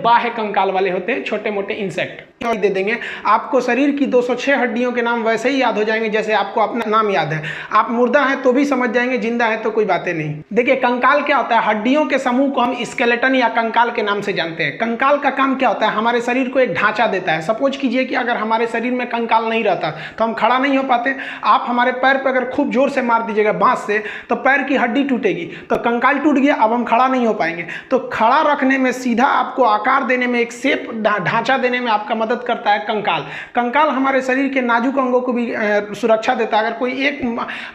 बाह्य कंकाल वाले होते हैं, छोटे मोटे इंसेक्ट दे देंगे। आपको शरीर की 206 हड्डियों के नाम वैसे ही याद हो जाएंगे जैसे आपको अपना नाम याद है। आप मुर्दा हैं तो भी समझ जाएंगे, जिंदा है तो कोई बातें नहीं। देखिए कंकाल क्या होता है, हड्डियों के समूह को हम स्केलेटन या कंकाल के नाम से जानते हैं। कंकाल का काम क्या होता है, हमारे शरीर को एक ढांचा देता है। सपोज कीजिए कि अगर हमारे शरीर में कंकाल नहीं रहता तो हम खड़ा नहीं हो पाते। आप हमारे पैर पर अगर खूब जोर से मार दीजिएगा बांस से तो पैर की हड्डी टूटेगी, तो कंकाल टूट गया, अब हम खड़ा नहीं हो पाएंगे। तो खड़ा रखने में, सीधा आपको आकार देने में, एक शेप ढांचा देने में आपका मदद करता है कंकाल। कंकाल हमारे शरीर के नाजुक अंगों को भी सुरक्षा देता है। अगर कोई एक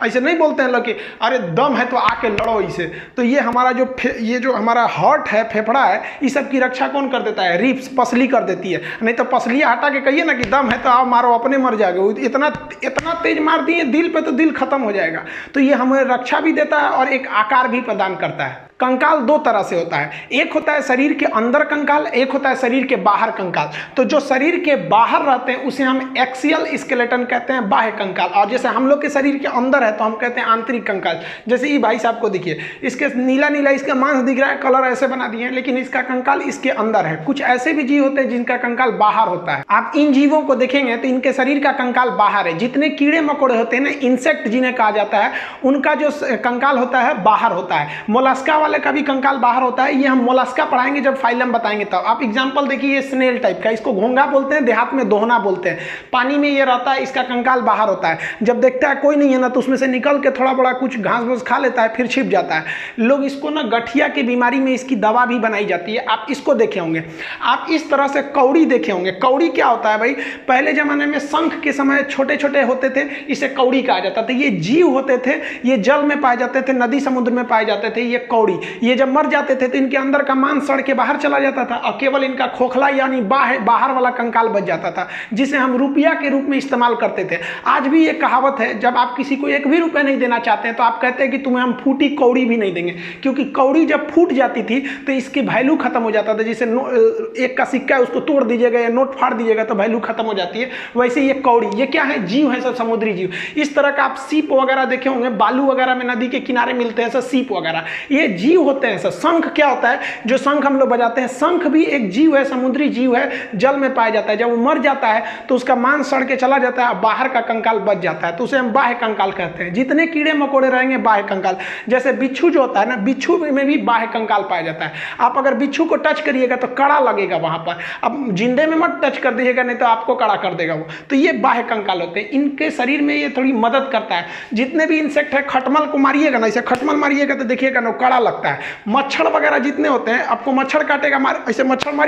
ऐसे नहीं बोलते हैं लोग कि अरे दम है तो आके लड़ो इसे, तो ये हमारा जो हमारा हार्ट है, फेफड़ा है, इस सब की रक्षा कौन कर देता है, रिब्स, पसली कर देती है। नहीं तो पसलियाँ हटा के कहिए ना कि दम है तो आओ मारो, अपने मर जाएगा। इतना तेज मार दिए दिल पे तो दिल खत्म हो जाएगा। तो ये हमें रक्षा भी देता है और एक आकार भी प्रदान करता है। कंकाल दो तरह से होता है, एक होता है शरीर के अंदर कंकाल, एक होता है शरीर के बाहर कंकाल। तो जो शरीर के बाहर रहते हैं उसे हम एक्सियल स्केलेटन कहते हैं, बाह्य कंकाल। और जैसे हम लोग के शरीर के अंदर है तो हम कहते हैं आंतरिक कंकाल। जैसे ये भाई साहब को देखिए, इसके नीला नीला इसका मांस दिख रहा है, कलर ऐसे बना दिए हैं, लेकिन इसका कंकाल इसके अंदर है। कुछ ऐसे भी जीव होते हैं जिनका कंकाल बाहर होता है। आप इन जीवों को देखेंगे तो इनके शरीर का कंकाल बाहर है। जितने कीड़े मकोड़े होते हैं ना, इंसेक्ट जिन्हें कहा जाता है, उनका जो कंकाल होता है बाहर होता है। मोलस्का वाले का भी कंकाल बाहर होता है। ये हम मोलस्का पढ़ाएंगे जब फाइलम बताएंगे तब। आप एग्जांपल देखिए, ये स्नेल टाइप का, इसको घोंगा बोलते हैं, देहात में दोहना बोलते हैं। पानी में ये रहता है, इसका कंकाल बाहर होता है। जब देखता है कोई नहीं है ना तो उसमें से निकल के थोड़ा बड़ा कुछ घास फूस खा लेता है, फिर छिप जाता है। लोग इसको ना गठिया की बीमारी में इसकी दवा भी बनाई जाती है। आप इसको देखे होंगे। आप इस तरह से कौड़ी देखे होंगे। कौड़ी क्या होता है भाई, पहले जमाने में शंख के समय छोटे छोटे होते थे, इसे कौड़ी कहा जाता था। ये जीव होते थे, ये जल में पाए जाते थे, नदी समुद्र में पाए जाते थे। ये कौड़ी, ये जब मर जाते थे तो इनके अंदर का मांस सड़ के बाहर चला जाता था और केवल इनका खोखला यानी बाहर वाला कंकाल बच जाता था, जिसे हम रुपया के रूप में इस्तेमाल करते थे। आज भी ये कहावत है, जब आप किसी को 1 भी रुपया नहीं देना चाहते हैं तो आप कहते हैं कि तुम्हें हम फूटी कौड़ी भी नहीं देंगे, क्योंकि कौड़ी जब फूट जाती थी तो इसकी वैल्यू खत्म हो जाता था। जैसे 1 का सिक्का है, उसको तोड़ दीजिएगा या नोट फाड़ दीजिएगा तो वैल्यू खत्म हो जाती है। वैसे ये कौड़ी, ये क्या है, जीव है, सब समुद्री जीव। इस तरह का आप सीप वगैरह देखे होंगे, बालू वगैरह में नदी के किनारे मिलते हैं, सब सीप वगैरह, ये जीव होते हैं। सब शंख क्या होता है, जो शंख हम लोग बजाते हैं, शंख भी एक जीव है, समुद्री जीव है, जल में पाया जाता है। जब वो मर जाता है तो उसका मांस सड़ के चला जाता है, बाहर का कंकाल बच जाता है, तो उसे हम बाह्य कंकाल कहते हैं। जितने कीड़े मकोड़े रहेंगे बाह्य कंकाल। जैसे बिच्छू जो होता है ना, बिच्छू में भी बाह्य कंकाल पाया जाता है। आप अगर बिच्छू को टच करिएगा तो कड़ा लगेगा वहां पर। अब जिंदे में मत टच कर दीजिएगा, नहीं तो आपको कड़ा कर देगा वो। तो ये बाह्य कंकाल होते हैं। इनके शरीर में ये थोड़ी मदद करता है। जितने भी इंसेक्ट है, खटमल को मारिएगा ना, इसे खटमल मारिएगा तो देखिएगा ना कड़ा लगता है। मच्छर वगैरह जितने होते हैं, आपको मच्छर काटेगा, ऐसे मच्छर